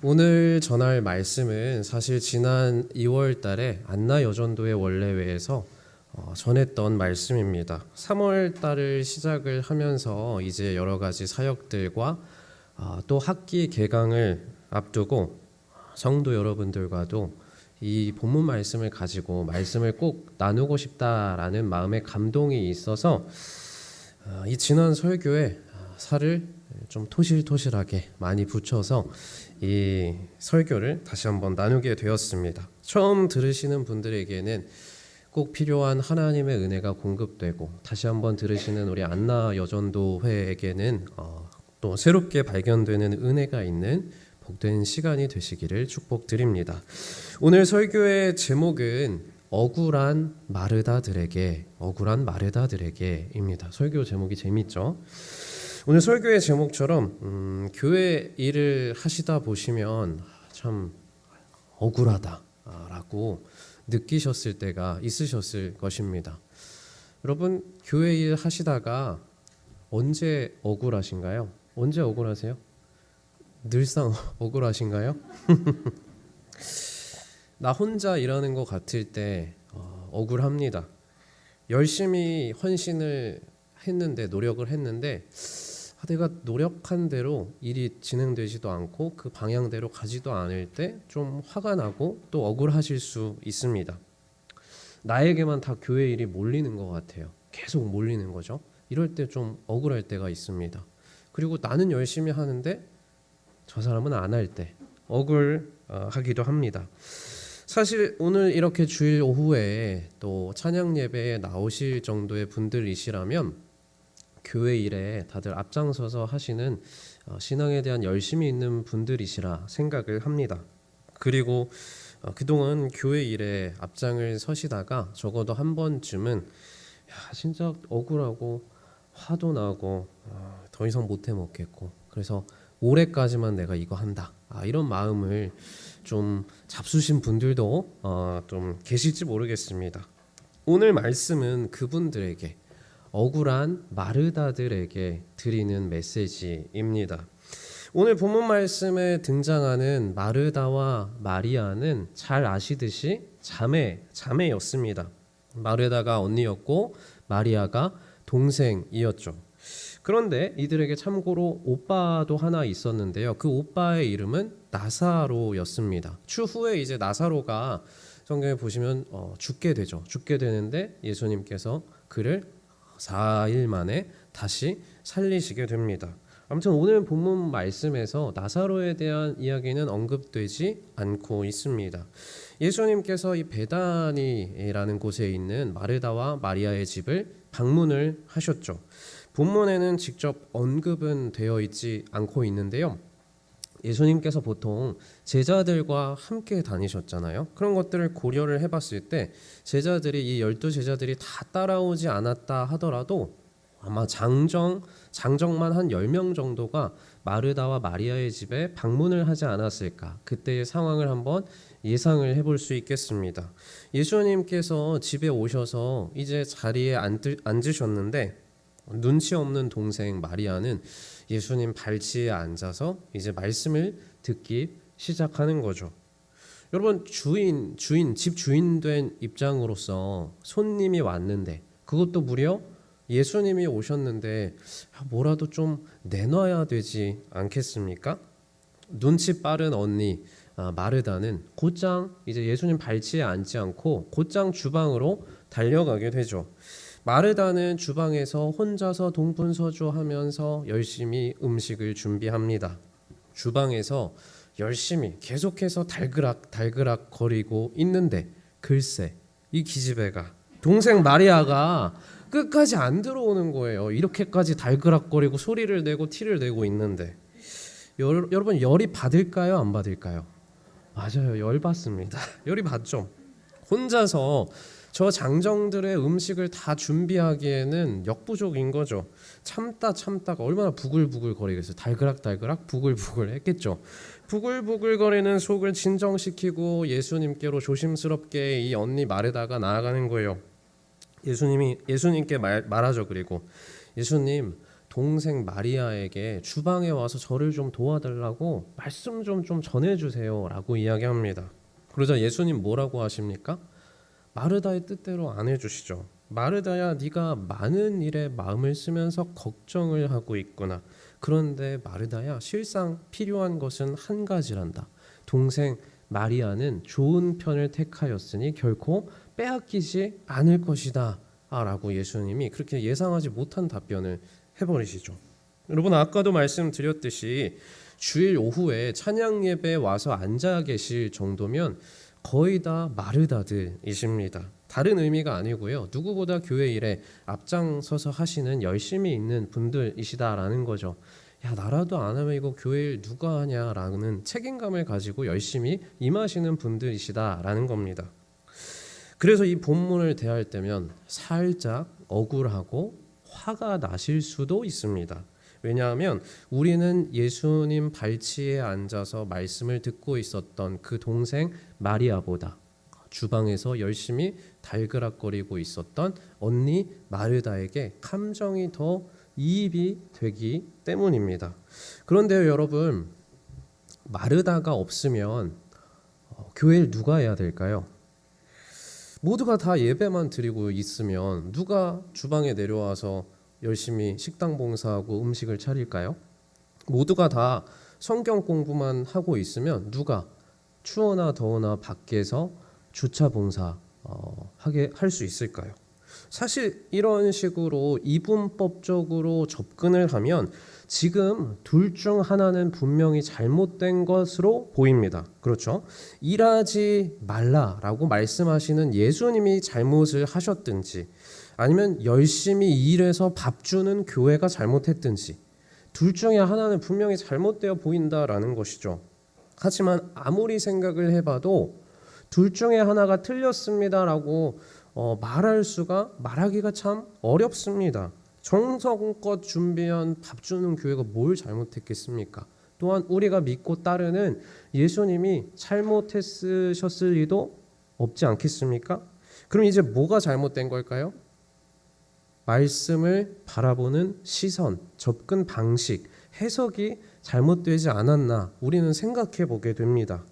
오늘 전할 말씀은 사실 지난 2월 달에 안나 여전도의 원례회에서 전했던 말씀입니다. 3월 달을 시작을 하면서 이제 여러 가지 사역들과 또 학기 개강을 앞두고 성도 여러분들과도 이 본문 말씀을 가지고 말씀을 꼭 나누고 싶다라는 마음의 감동이 있어서 이 지난 설교에 살을 좀 토실토실하게 많이 붙여서 이 설교를 다시 한번 나누게 되었습니다. 처음 들으시는 분들에게는 꼭 필요한 하나님의 은혜가 공급되고, 다시 한번 들으시는 우리 안나 여전도회에게는 또 새롭게 발견되는 은혜가 있는 복된 시간이 되시기를 축복드립니다. 오늘 설교의 제목은 억울한 마르다들에게입니다. 설교 제목이 재밌죠? 오늘 설교의 제목처럼 교회 일을 하시다 보시면 참 억울하다라고 느끼셨을 때가 있으셨을 것입니다. 여러분, 교회 일 하시다가 언제 억울하신가요? 언제 억울하세요? 늘상 억울하신가요? 나 혼자 일하는 것 같을 때 억울합니다. 열심히 헌신을 했는데, 노력을 했는데 내가 노력한 대로 일이 진행되지도 않고 그 방향대로 가지도 않을 때 좀 화가 나고 또 억울하실 수 있습니다. 나에게만 다 교회 일이 몰리는 것 같아요. 계속 몰리는 거죠. 이럴 때 좀 억울할 때가 있습니다. 그리고 나는 열심히 하는데 저 사람은 안 할 때 억울하기도 합니다. 사실 오늘 이렇게 주일 오후에 또 찬양 예배에 나오실 정도의 분들이시라면 교회 일에 다들 앞장서서 하시는 신앙에 대한 열심이 있는 분들이시라 생각을 합니다. 그리고 그동안 교회 일에 앞장을 서시다가 적어도 한 번쯤은 진짜 억울하고 화도 나고 더 이상 못해 먹겠고, 그래서 올해까지만 내가 이거 한다, 이런 마음을 좀 잡수신 분들도 좀 계실지 모르겠습니다. 오늘 말씀은 그분들에게, 억울한 마르다들에게 드리는 메시지입니다. 오늘 본문 말씀에 등장하는 마르다와 마리아는 잘 아시듯이 자매였습니다. 마르다가 언니였고 마리아가 동생이었죠. 그런데 이들에게 참고로 오빠도 하나 있었는데요. 그 오빠의 이름은 나사로였습니다. 추후에 이제 나사로가 성경에 보시면 죽게 되죠. 죽게 되는데 예수님께서 그를 4일 만에 다시 살리시게 됩니다. 아무튼 오늘 본문 말씀에서 나사로에 대한 이야기는 언급되지 않고 있습니다. 예수님께서 이 베다니라는 곳에 있는 마르다와 마리아의 집을 방문을 하셨죠. 본문에는 직접 언급은 되어 있지 않고 있는데요. 예수님께서 보통 제자들과 함께 다니셨잖아요. 그런 것들을 고려를 해봤을 때 제자들이, 이 12제자들이 다 따라오지 않았다 하더라도 아마 장정만 한 10명 정도가 마르다와 마리아의 집에 방문을 하지 않았을까, 그때의 상황을 한번 예상을 해볼 수 있겠습니다. 예수님께서 집에 오셔서 이제 자리에 앉으셨는데 눈치 없는 동생 마리아는 예수님 발치에 앉아서 이제 말씀을 듣기 시작하는 거죠. 여러분, 집 주인 된 입장으로서 손님이 왔는데, 그것도 무려 예수님이 오셨는데 뭐라도 좀 내놔야 되지 않겠습니까? 눈치 빠른 언니 마르다는 곧장 이제 예수님 발치에 앉지 않고 곧장 주방으로 달려가게 되죠. 마르다는 주방에서 혼자서 동분서주하면서 열심히 음식을 준비합니다. 주방에서 열심히 계속해서 달그락 거리고 있는데, 글쎄 이 기집애가, 동생 마리아가 끝까지 안 들어오는 거예요. 이렇게까지 달그락거리고 소리를 내고 티를 내고 있는데. 여러분, 열이 받을까요, 안 받을까요? 맞아요, 열 받습니다. 열이 받죠. 혼자서 저 장정들의 음식을 다 준비하기에는 역부족인 거죠. 참다가 얼마나 부글부글 거리겠어요. 달그락 부글부글 했겠죠. 부글부글 거리는 속을 진정시키고 예수님께로 조심스럽게 이 언니 마르다가 나아가는 거예요. 예수님께 말하죠. 그리고 예수님, 동생 마리아에게 주방에 와서 저를 좀 도와달라고 말씀 좀 전해주세요 라고 이야기합니다. 그러자 예수님 뭐라고 하십니까? 마르다의 뜻대로 안 해주시죠. 마르다야, 네가 많은 일에 마음을 쓰면서 걱정을 하고 있구나. 그런데 마르다야, 실상 필요한 것은 한 가지란다. 동생 마리아는 좋은 편을 택하였으니 결코 빼앗기지 않을 것이다 라고 예수님이 그렇게 예상하지 못한 답변을 해버리시죠. 여러분, 아까도 말씀드렸듯이 주일 오후에 찬양 예배에 와서 앉아 계실 정도면 거의 다 마르다들이십니다. 다른 의미가 아니고요, 누구보다 교회 일에 앞장서서 하시는 열심히 있는 분들이시다라는 거죠. 야, 나라도 안 하면 이거 교회 일 누가 하냐라는 책임감을 가지고 열심히 임하시는 분들이시다라는 겁니다. 그래서 이 본문을 대할 때면 살짝 억울하고 화가 나실 수도 있습니다. 왜냐하면 우리는 예수님 발치에 앉아서 말씀을 듣고 있었던 그 동생 마리아보다 주방에서 열심히 달그락거리고 있었던 언니 마르다에게 감정이 더 이입이 되기 때문입니다. 그런데요, 여러분, 마르다가 없으면 교회를 누가 해야 될까요? 모두가 다 예배만 드리고 있으면 누가 주방에 내려와서 열심히 식당 봉사하고 음식을 차릴까요? 모두가 다 성경 공부만 하고 있으면 누가 추우나 더우나 밖에서 주차 봉사 하게 할 수 있을까요? 사실 이런 식으로 이분법적으로 접근을 하면 지금 둘 중 하나는 분명히 잘못된 것으로 보입니다. 그렇죠? 일하지 말라라고 말씀하시는 예수님이 잘못을 하셨든지, 아니면 열심히 일해서 밥 주는 교회가 잘못했든지, 둘 중에 하나는 분명히 잘못되어 보인다라는 것이죠. 하지만 아무리 생각을 해봐도 둘 중에 하나가 틀렸습니다라고 말하기가 참 어렵습니다. 정성껏 준비한 밥 주는 교회가 뭘 잘못했겠습니까? 또한 우리가 믿고 따르는 예수님이 잘못했으셨을 리도 없지 않겠습니까? 그럼 이제 뭐가 잘못된 걸까요? 말씀을 바라보는 시선, 접근 방식, 해석이 잘못되지 않았나 우리는 생각해 보게 됩니다.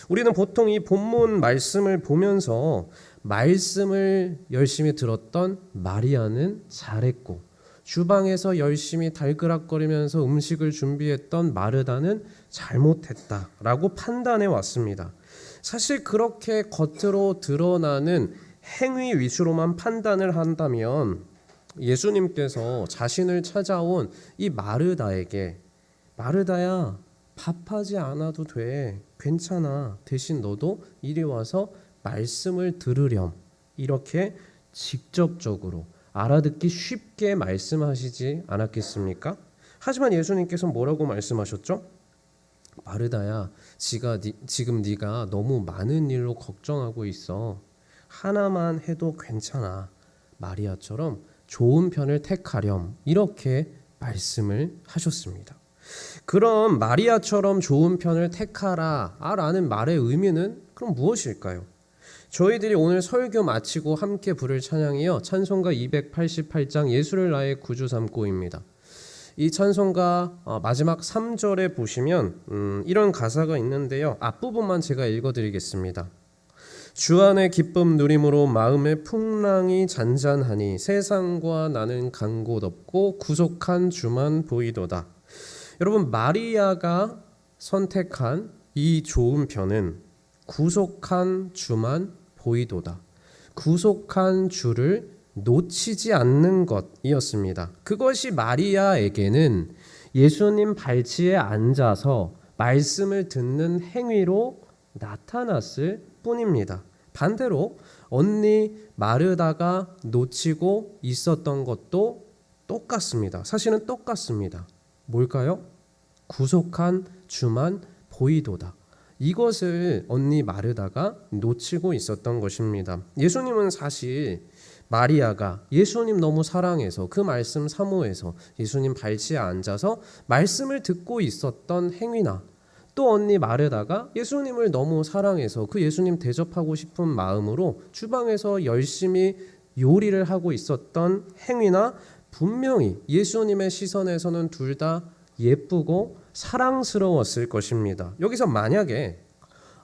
우리는 보통 이 본문 말씀을 보면서 말씀을 열심히 들었던 마리아는 잘했고, 주방에서 열심히 달그락거리면서 음식을 준비했던 마르다는 잘못했다라고 판단해 왔습니다. 사실 그렇게 겉으로 드러나는 행위 위주로만 판단을 한다면 예수님께서 자신을 찾아온 이 마르다에게, 마르다야, 밥하지 않아도 돼, 괜찮아, 대신 너도 이리 와서 말씀을 들으렴, 이렇게 직접적으로 알아듣기 쉽게 말씀하시지 않았겠습니까? 하지만 예수님께서 뭐라고 말씀하셨죠? 마르다야, 지금 네가 너무 많은 일로 걱정하고 있어. 하나만 해도 괜찮아. 마리아처럼 좋은 편을 택하렴, 이렇게 말씀을 하셨습니다. 그럼 마리아처럼 좋은 편을 택하라 라는 말의 의미는 그럼 무엇일까요? 저희들이 오늘 설교 마치고 함께 부를 찬양이요, 찬송가 288장 예수를 나의 구주 삼고입니다. 이 찬송가 마지막 3절에 보시면 이런 가사가 있는데요, 앞부분만 제가 읽어드리겠습니다. 주 안의 기쁨 누림으로 마음의 풍랑이 잔잔하니 세상과 나는 간 곳 없고 구속한 주만 보이도다. 여러분, 마리아가 선택한 이 좋은 편은 구속한 주만 보이도다. 구속한 주를 놓치지 않는 것이었습니다. 그것이 마리아에게는 예수님 발치에 앉아서 말씀을 듣는 행위로 나타났을 뿐입니다. 반대로 언니 마르다가 놓치고 있었던 것도 똑같습니다. 사실은 똑같습니다. 뭘까요? 구속한 주만 보이도다. 이것을 언니 마르다가 놓치고 있었던 것입니다. 예수님은 사실 마리아가 예수님 너무 사랑해서 그 말씀 사모해서 예수님 발치에 앉아서 말씀을 듣고 있었던 행위나, 또 언니 마르다가 예수님을 너무 사랑해서 그 예수님 대접하고 싶은 마음으로 주방에서 열심히 요리를 하고 있었던 행위나 분명히 예수님의 시선에서는 둘 다 예쁘고 사랑스러웠을 것입니다. 여기서 만약에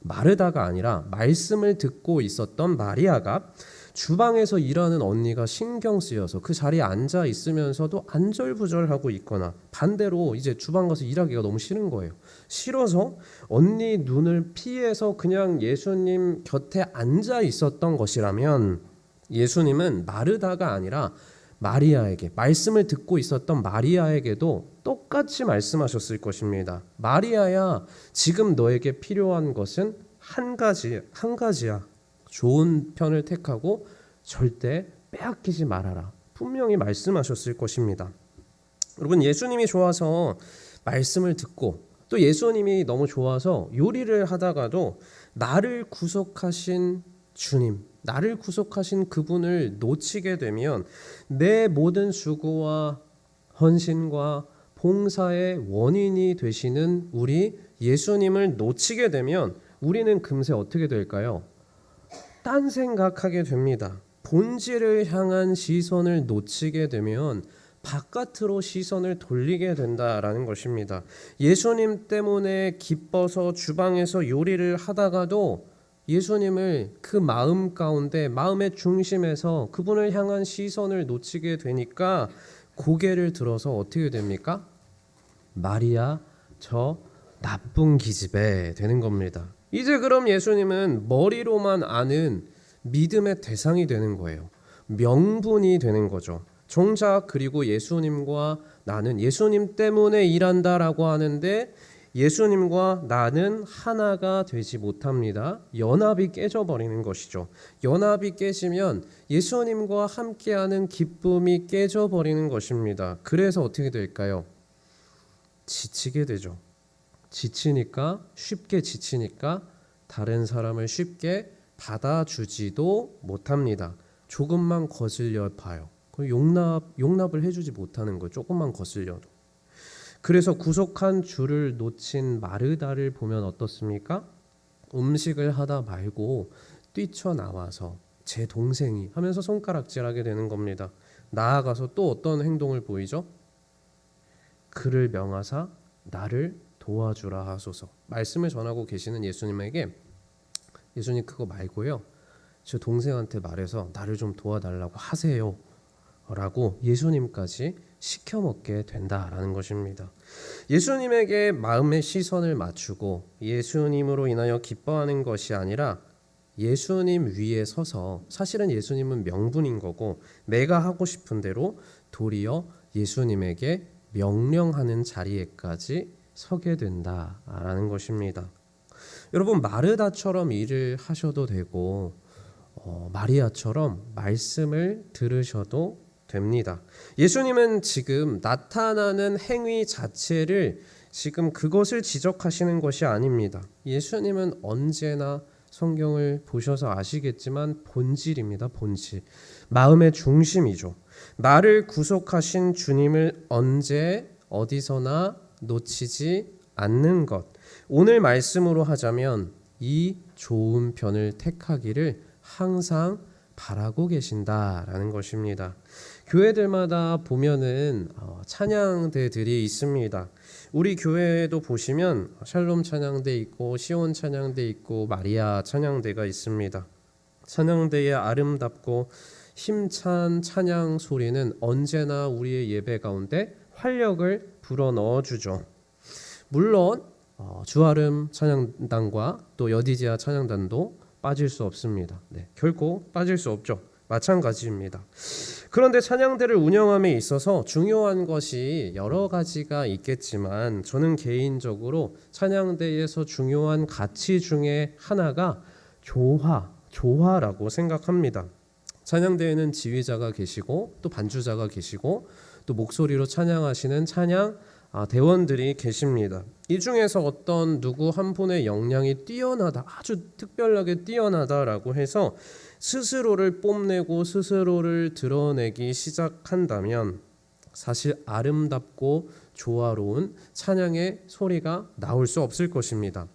마르다가 아니라 말씀을 듣고 있었던 마리아가 주방에서 일하는 언니가 신경 쓰여서 그 자리에 앉아 있으면서도 안절부절하고 있거나 반대로 이제 주방 가서 일하기가 너무 싫은 거예요. 싫어서 언니 눈을 피해서 그냥 예수님 곁에 앉아 있었던 것이라면 예수님은 마르다가 아니라 마리아에게, 말씀을 듣고 있었던 마리아에게도 똑같이 말씀하셨을 것입니다. 마리아야, 지금 너에게 필요한 것은 한 가지야. 좋은 편을 택하고 절대 빼앗기지 말아라. 분명히 말씀하셨을 것입니다. 여러분, 예수님이 좋아서 말씀을 듣고 또 예수님이 너무 좋아서 요리를 하다가도 나를 구속하신 주님, 나를 구속하신 그분을 놓치게 되면 내 모든 수고와 헌신과 봉사의 원인이 되시는 우리 예수님을 놓치게 되면 우리는 금세 어떻게 될까요? 딴 생각하게 됩니다. 본질을 향한 시선을 놓치게 되면 바깥으로 시선을 돌리게 된다라는 것입니다. 예수님 때문에 기뻐서 주방에서 요리를 하다가도 예수님을 그 마음 가운데, 마음의 중심에서 그분을 향한 시선을 놓치게 되니까 고개를 들어서 어떻게 됩니까? 마리아, 저 나쁜 기집애 되는 겁니다. 이제 그럼 예수님은 머리로만 아는 믿음의 대상이 되는 거예요. 명분이 되는 거죠. 정작 그리고 예수님과 나는 예수님 때문에 일한다라고 하는데 예수님과 나는 하나가 되지 못합니다. 연합이 깨져버리는 것이죠. 연합이 깨지면 예수님과 함께하는 기쁨이 깨져버리는 것입니다. 그래서 어떻게 될까요? 지치게 되죠. 쉽게 지치니까 다른 사람을 쉽게 받아주지도 못합니다. 조금만 거슬려 봐요. 용납을 해주지 못하는 거예요. 조금만 거슬려도. 그래서 구속한 주를 놓친 마르다를 보면 어떻습니까? 음식을 하다 말고 뛰쳐나와서 제 동생이 하면서 손가락질하게 되는 겁니다. 나아가서 또 어떤 행동을 보이죠? 그를 명하사 나를 도와주라 하소서. 말씀을 전하고 계시는 예수님에게 예수님 그거 말고요, 저 동생한테 말해서 나를 좀 도와달라고 하세요 라고 예수님까지 시켜먹게 된다라는 것입니다. 예수님에게 마음의 시선을 맞추고 예수님으로 인하여 기뻐하는 것이 아니라 예수님 위에 서서, 사실은 예수님은 명분인 거고 내가 하고 싶은 대로 도리어 예수님에게 명령하는 자리에까지 서게 된다라는 것입니다. 여러분, 마르다처럼 일을 하셔도 되고 마리아처럼 말씀을 들으셔도 됩니다. 예수님은 지금 나타나는 행위 자체를 지금 그것을 지적하시는 것이 아닙니다. 예수님은 언제나 성경을 보셔서 아시겠지만 본질입니다. 본질. 마음의 중심이죠. 나를 구속하신 주님을 언제 어디서나 놓치지 않는 것. 오늘 말씀으로 하자면 이 좋은 편을 택하기를 항상 바라고 계신다라는 것입니다. 교회들마다 보면은 찬양대들이 있습니다. 우리 교회에도 보시면 샬롬 찬양대 있고 시온 찬양대 있고 마리아 찬양대가 있습니다. 찬양대의 아름답고 힘찬 찬양 소리는 언제나 우리의 예배 가운데 활력을 불어넣어주죠. 물론 주아름 찬양단과 또 여디지아 찬양단도 빠질 수 없습니다. 결코 빠질 수 없죠. 마찬가지입니다. 그런데 찬양대를 운영함에 있어서 중요한 것이 여러 가지가 있겠지만 저는 개인적으로 찬양대에서 중요한 가치 중에 하나가 조화라고 생각합니다. 찬양대에는 지휘자가 계시고 또 반주자가 계시고 또 목소리로 찬양하시는 찬양 대원들이 계십니다. 이 중에서 어떤 누구 한 분의 역량이 뛰어나다, 아주 특별하게 뛰어나다라고 해서 스스로를 뽐내고 스스로를 드러내기 시작한다면 사실 아름답고 조화로운 찬양의 소리가 나올 수 없을 것입니다.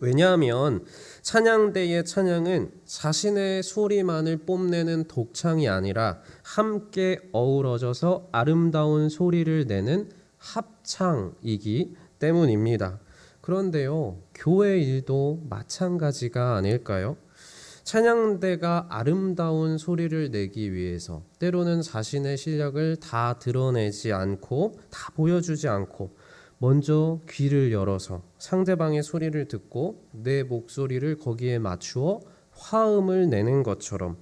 왜냐하면 찬양대의 찬양은 자신의 소리만을 뽐내는 독창이 아니라 함께 어우러져서 아름다운 소리를 내는 합창이기 때문입니다. 그런데요, 교회 일도 마찬가지가 아닐까요? 찬양대가 아름다운 소리를 내기 위해서 때로는 자신의 실력을 다 드러내지 않고 다 보여주지 않고 먼저 귀를 열어서 상대방의 소리를 듣고 내 목소리를 거기에 맞추어 화음을 내는 것처럼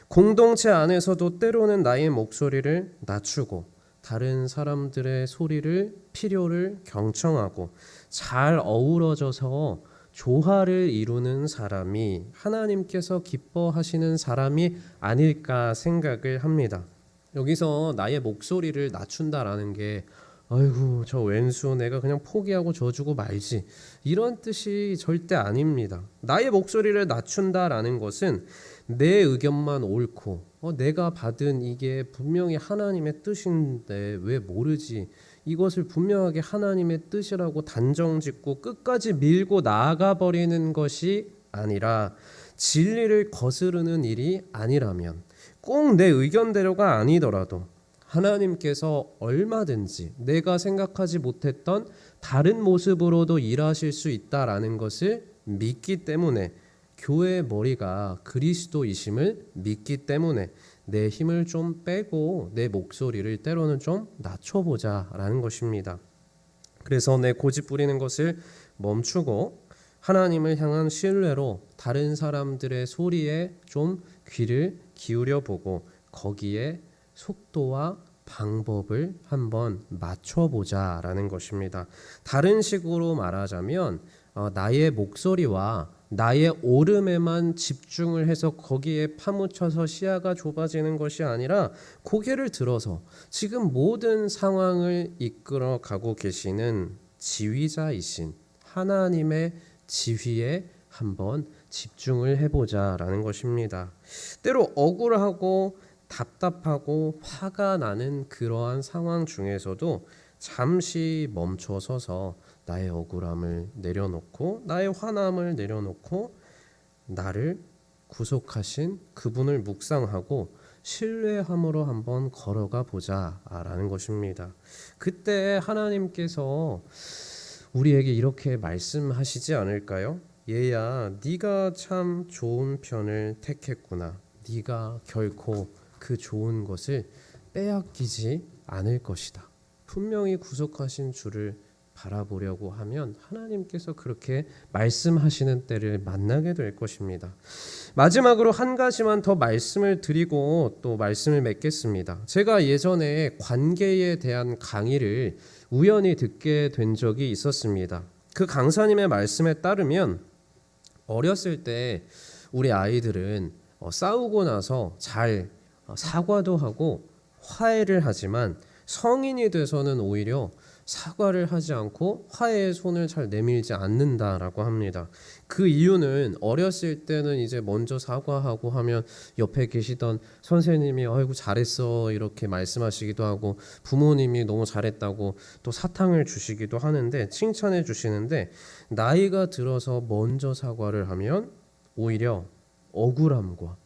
공동체 안에서도 때로는 나의 목소리를 낮추고 다른 사람들의 소리를 필요를 경청하고 잘 어우러져서 조화를 이루는 사람이 하나님께서 기뻐하시는 사람이 아닐까 생각을 합니다. 여기서 나의 목소리를 낮춘다라는 게 아이고 저 왼수 내가 그냥 포기하고 져주고 말지 이런 뜻이 절대 아닙니다. 나의 목소리를 낮춘다라는 것은 내 의견만 옳고 내가 받은 이게 분명히 하나님의 뜻인데 왜 모르지, 이것을 분명하게 하나님의 뜻이라고 단정짓고 끝까지 밀고 나아가 버리는 것이 아니라 진리를 거스르는 일이 아니라면 꼭 내 의견대로가 아니더라도 하나님께서 얼마든지 내가 생각하지 못했던 다른 모습으로도 일하실 수 있다라는 것을 믿기 때문에, 교회의 머리가 그리스도이심을 믿기 때문에 내 힘을 좀 빼고 내 목소리를 때로는 좀 낮춰보자라는 것입니다. 그래서 내 고집 부리는 것을 멈추고 하나님을 향한 신뢰로 다른 사람들의 소리에 좀 귀를 기울여 보고 거기에 속도와 방법을 한번 맞춰보자라는 것입니다. 다른 식으로 말하자면 나의 목소리와 나의 오름에만 집중을 해서 거기에 파묻혀서 시야가 좁아지는 것이 아니라 고개를 들어서 지금 모든 상황을 이끌어 가고 계시는 지휘자이신 하나님의 지휘에 한번 집중을 해보자라는 것입니다. 때로 억울하고 답답하고 화가 나는 그러한 상황 중에서도 잠시 멈춰서서 나의 억울함을 내려놓고 나의 화남을 내려놓고 나를 구속하신 그분을 묵상하고 신뢰함으로 한번 걸어가 보자라는 것입니다. 그때 하나님께서 우리에게 이렇게 말씀하시지 않을까요? 얘야, 네가 참 좋은 편을 택했구나. 네가 결코 그 좋은 것을 빼앗기지 않을 것이다. 분명히 구속하신 주를 바라보려고 하면 하나님께서 그렇게 말씀하시는 때를 만나게 될 것입니다. 마지막으로 한 가지만 더 말씀을 드리고 또 말씀을 맺겠습니다. 제가 예전에 관계에 대한 강의를 우연히 듣게 된 적이 있었습니다. 그 강사님의 말씀에 따르면 어렸을 때 우리 아이들은 싸우고 나서 잘 사과도 하고 화해를 하지만 성인이 돼서는 오히려 사과를 하지 않고 화해의 손을 잘 내밀지 않는다라고 합니다. 그 이유는 어렸을 때는 이제 먼저 사과하고 하면 옆에 계시던 선생님이 아이고 잘했어 이렇게 말씀하시기도 하고 부모님이 너무 잘했다고 또 사탕을 주시기도 하는데 칭찬해 주시는데, 나이가 들어서 먼저 사과를 하면 오히려 억울함과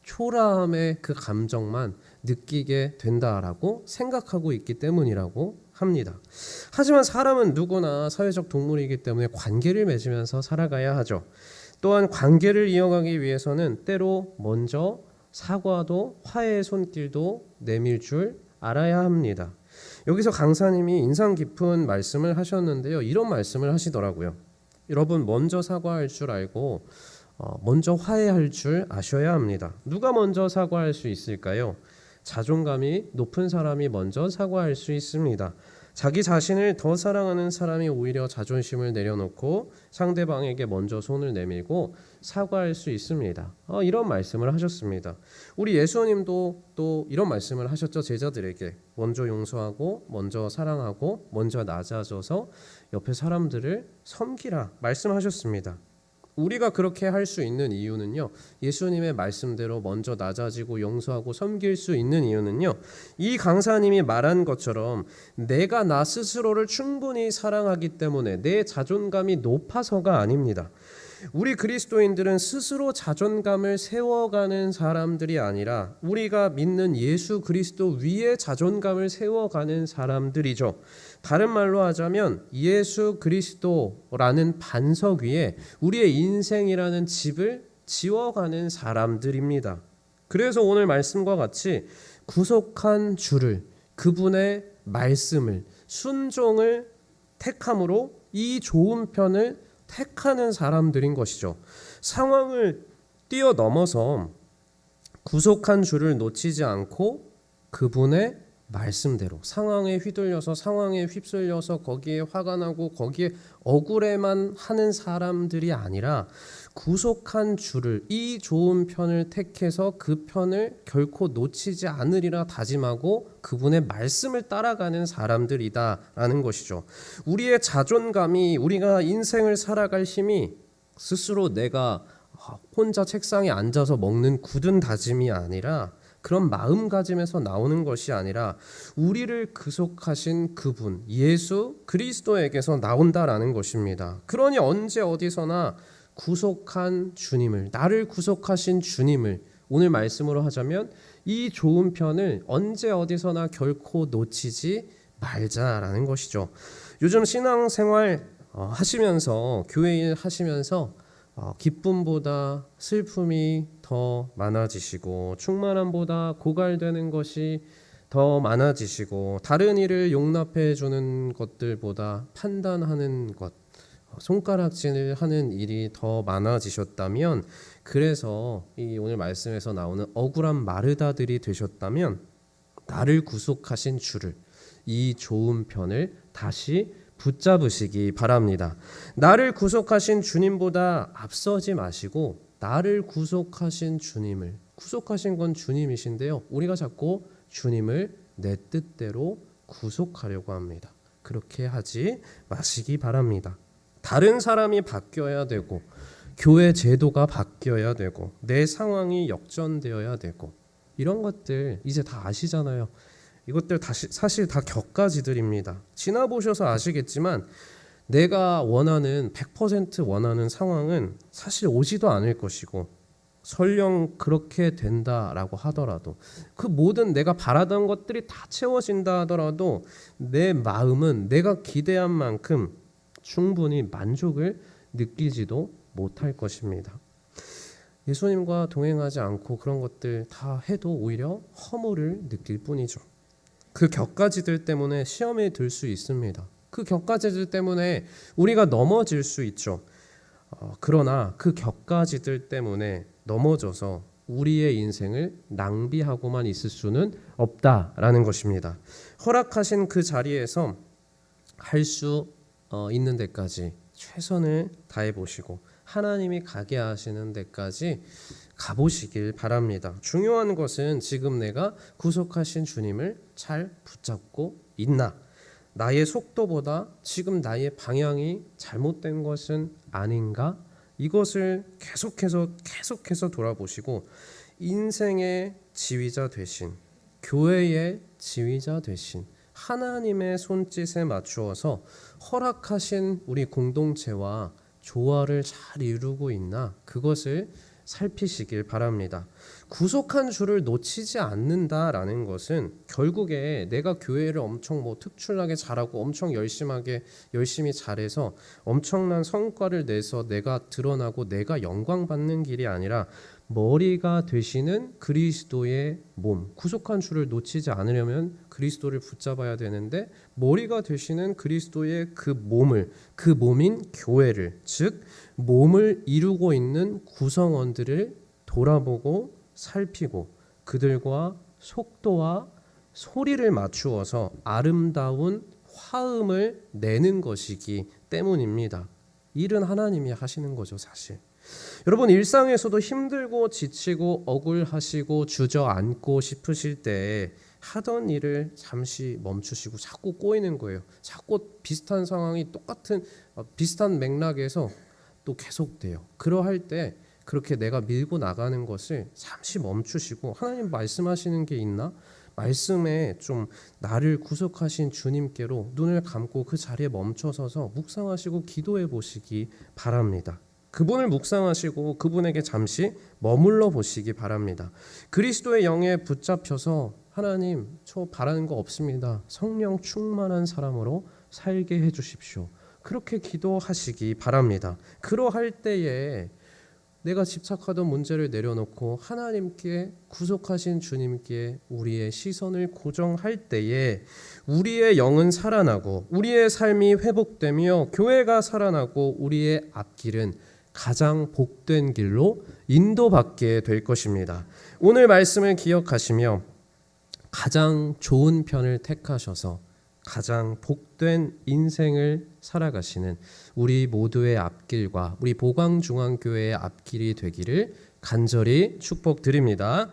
초라함의 그 감정만 느끼게 된다라고 생각하고 있기 때문이라고 합니다. 하지만 사람은 누구나 사회적 동물이기 때문에 관계를 맺으면서 살아가야 하죠. 또한 관계를 이어가기 위해서는 때로 먼저 사과도 화해의 손길도 내밀 줄 알아야 합니다. 여기서 강사님이 인상 깊은 말씀을 하셨는데요. 이런 말씀을 하시더라고요. 여러분, 먼저 사과할 줄 알고 먼저 화해할 줄 아셔야 합니다. 누가 먼저 사과할 수 있을까요? 자존감이 높은 사람이 먼저 사과할 수 있습니다. 자기 자신을 더 사랑하는 사람이 오히려 자존심을 내려놓고 상대방에게 먼저 손을 내밀고 사과할 수 있습니다. 이런 말씀을 하셨습니다. 우리 예수님도 또 이런 말씀을 하셨죠. 제자들에게 먼저 용서하고 먼저 사랑하고 먼저 낮아져서 옆에 사람들을 섬기라 말씀하셨습니다. 우리가 그렇게 할 수 있는 이유는요, 예수님의 말씀대로 먼저 낮아지고 용서하고 섬길 수 있는 이유는요, 이 강사님이 말한 것처럼 내가 나 스스로를 충분히 사랑하기 때문에 내 자존감이 높아서가 아닙니다. 우리 그리스도인들은 스스로 자존감을 세워가는 사람들이 아니라 우리가 믿는 예수 그리스도 위에 자존감을 세워가는 사람들이죠. 다른 말로 하자면 예수 그리스도라는 반석 위에 우리의 인생이라는 집을 지어가는 사람들입니다. 그래서 오늘 말씀과 같이 구속한 주를, 그분의 말씀을, 순종을 택함으로 이 좋은 편을 택하는 사람들인 것이죠. 상황을 뛰어넘어서 구속한 주를 놓치지 않고 그분의 말씀대로 상황에 휘둘려서 상황에 휩쓸려서 거기에 화가 나고 거기에 억울해만 하는 사람들이 아니라 구속한 주를, 이 좋은 편을 택해서 그 편을 결코 놓치지 않으리라 다짐하고 그분의 말씀을 따라가는 사람들이다라는 것이죠. 우리의 자존감이, 우리가 인생을 살아갈 힘이 스스로 내가 혼자 책상에 앉아서 먹는 굳은 다짐이 아니라, 그런 마음가짐에서 나오는 것이 아니라 우리를 구속하신 그분 예수 그리스도에게서 나온다라는 것입니다. 그러니 언제 어디서나 구속한 주님을, 나를 구속하신 주님을, 오늘 말씀으로 하자면 이 좋은 편을 언제 어디서나 결코 놓치지 말자라는 것이죠. 요즘 신앙생활 하시면서, 교회 일 하시면서 기쁨보다 슬픔이 더 많아지시고 충만함보다 고갈되는 것이 더 많아지시고 다른 일을 용납해 주는 것들보다 판단하는 것, 손가락질을 하는 일이 더 많아지셨다면, 그래서 이 오늘 말씀에서 나오는 억울한 마르다들이 되셨다면 나를 구속하신 주를, 이 좋은 편을 다시 붙잡으시기 바랍니다. 나를 구속하신 주님보다 앞서지 마시고 나를 구속하신 주님을, 구속하신 건 주님이신데요, 우리가 자꾸 주님을 내 뜻대로 구속하려고 합니다. 그렇게 하지 마시기 바랍니다. 다른 사람이 바뀌어야 되고 교회 제도가 바뀌어야 되고 내 상황이 역전되어야 되고, 이런 것들 이제 다 아시잖아요. 이것들 사실 다 격가지들입니다. 지나보셔서 아시겠지만 내가 원하는 100% 원하는 상황은 사실 오지도 않을 것이고, 설령 그렇게 된다라고 하더라도, 그 모든 내가 바라던 것들이 다 채워진다 하더라도 내 마음은 내가 기대한 만큼 충분히 만족을 느끼지도 못할 것입니다. 예수님과 동행하지 않고 그런 것들 다 해도 오히려 허물을 느낄 뿐이죠. 그 격가지들 때문에 시험에 들 수 있습니다. 그 격가지들 때문에 우리가 넘어질 수 있죠. 그러나 그 격가지들 때문에 넘어져서 우리의 인생을 낭비하고만 있을 수는 없다라는 것입니다. 허락하신 그 자리에서 할 수 있는 데까지 최선을 다해 보시고 하나님이 가게 하시는 데까지 가보시길 바랍니다. 중요한 것은 지금 내가 구속하신 주님을 잘 붙잡고 있나, 나의 속도보다 지금 나의 방향이 잘못된 것은 아닌가, 이것을 계속해서 돌아보시고 인생의 지휘자 되신, 교회의 지휘자 되신 하나님의 손짓에 맞추어서 허락하신 우리 공동체와 조화를 잘 이루고 있나, 그것을 살피시길 바랍니다. 구속한 주를 놓치지 않는다라는 것은 결국에 내가 교회를 엄청 특출나게 잘하고 엄청 열심히 잘해서 엄청난 성과를 내서 내가 드러나고 내가 영광받는 길이 아니라 머리가 되시는 그리스도의 몸, 구속한 주를 놓치지 않으려면 그리스도를 붙잡아야 되는데 머리가 되시는 그리스도의 그 몸인 교회를, 즉 몸을 이루고 있는 구성원들을 돌아보고 살피고 그들과 속도와 소리를 맞추어서 아름다운 화음을 내는 것이기 때문입니다. 일은 하나님이 하시는 거죠, 사실. 여러분, 일상에서도 힘들고 지치고 억울하시고 주저앉고 싶으실 때 하던 일을 잠시 멈추시고 자꾸 꼬이는 거예요. 자꾸 비슷한 상황이 비슷한 맥락에서 또 계속돼요. 그러할 때 그렇게 내가 밀고 나가는 것을 잠시 멈추시고 하나님 말씀하시는 게 있나? 말씀에 좀 나를 구속하신 주님께로 눈을 감고 그 자리에 멈춰서서 묵상하시고 기도해 보시기 바랍니다. 그분을 묵상하시고 그분에게 잠시 머물러 보시기 바랍니다. 그리스도의 영에 붙잡혀서 하나님 저 바라는 거 없습니다. 성령 충만한 사람으로 살게 해 주십시오. 그렇게 기도하시기 바랍니다. 그러할 때에 내가 집착하던 문제를 내려놓고 하나님께 구속하신 주님께 우리의 시선을 고정할 때에 우리의 영은 살아나고 우리의 삶이 회복되며 교회가 살아나고 우리의 앞길은 가장 복된 길로 인도받게 될 것입니다. 오늘 말씀을 기억하시며 가장 좋은 편을 택하셔서 가장 복된 인생을 살아가시는 우리 모두의 앞길과 우리 보광중앙교회의 앞길이 되기를 간절히 축복드립니다.